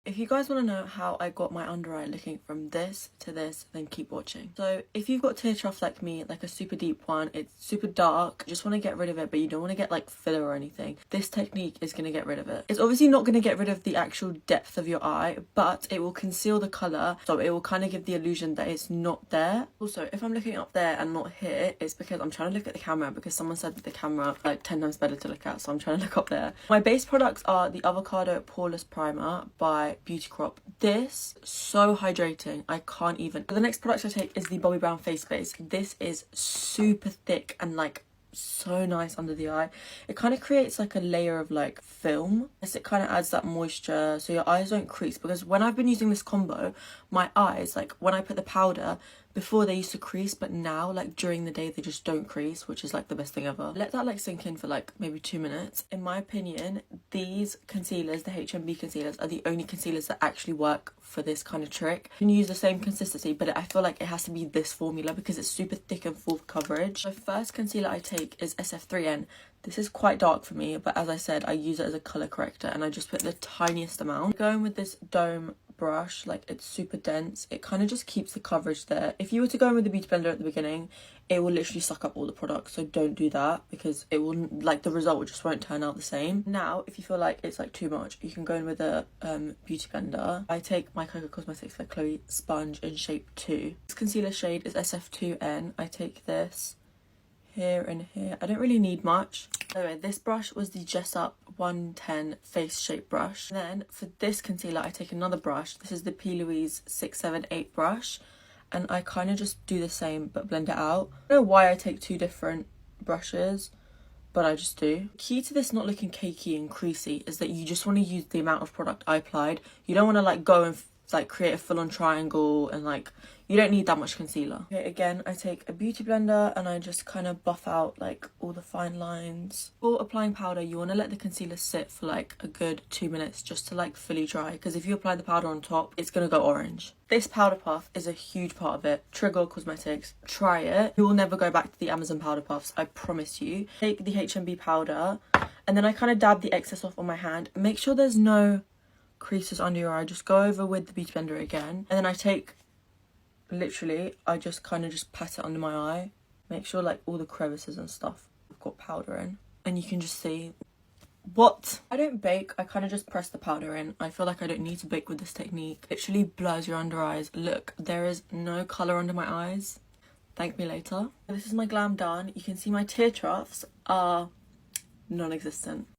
If you guys want to know how I got my under eye looking from this to this, then keep watching. So if you've got tear trough like me, like a super deep one, it's super dark, you just want to get rid of it, but you don't want to get like filler or anything, this technique is going to get rid of it. It's obviously not going to get rid of the actual depth of your eye, but it will conceal the colour, so it will kind of give the illusion that it's not there. Also, if I'm looking up there and not here, it's because I'm trying to look at the camera, because someone said that the camera like 10 times better to look at, so I'm trying to look up there. My base products are the Avocado Poreless Primer by Beauty Crop. This, so hydrating, I can't even. The next product I take is the Bobbi Brown Face Base. This is super thick and like so nice under the eye. It kind of creates like a layer of like film. Yes, it kind of adds that moisture so your eyes don't crease, because when I've been using this combo, my eyes, like when I put the powder, before they used to crease, but now like during the day they just don't crease, which is like the best thing ever. Let that like sink in for like maybe 2 minutes. In my opinion, these concealers, the HMB concealers, are the only concealers that actually work for this kind of trick. You can use the same consistency, but I feel like it has to be this formula because it's super thick and full coverage. The first concealer I take is SF3N. This is quite dark for me, but as I said, I use it as a colour corrector and I just put the tiniest amount. Going with this Dome brush, like it's super dense, it kind of just keeps the coverage there. If you were to go in with the beauty blender at the beginning, it will literally suck up all the products, so don't do that because it will, like, the result just won't turn out the same. Now if you feel like it's like too much, you can go in with a beauty blender. I take my Koko Cosmetics by Chloe sponge in shape 2. This concealer shade is SF2N. I take this here and here. I don't really need much. Anyway, this brush was the Jessup 110 face shape brush. And then for this concealer, I take another brush. This is the P. Louise 678 brush. And I kind of just do the same, but blend it out. I don't know why I take 2 different brushes, but I just do. Key to this not looking cakey and creasy is that you just want to use the amount of product I applied. You don't want to like go and like create a full-on triangle, and like you don't need that much concealer. Okay, again, I take a beauty blender and I just kind of buff out like all the fine lines. Before applying powder, you want to let the concealer sit for like a good 2 minutes just to like fully dry, because if you apply the powder on top, it's gonna go orange. This powder puff is a huge part of it. Trigger Cosmetics, try it. You will never go back to the Amazon powder puffs, I promise you. Take the HMB powder and then I kind of dab the excess off on my hand. Make sure there's no creases under your eye. Just go over with the beauty blender again, and then I take, literally, I just kind of just pat it under my eye. Make sure like all the crevices and stuff have got powder in, and you can just see. What? I don't bake, I kind of just press the powder in. I feel like I don't need to bake with this technique. It literally blurs your under eyes. Look, there is no colour under my eyes. Thank me later. This is my glam done. You can see my tear troughs are non-existent.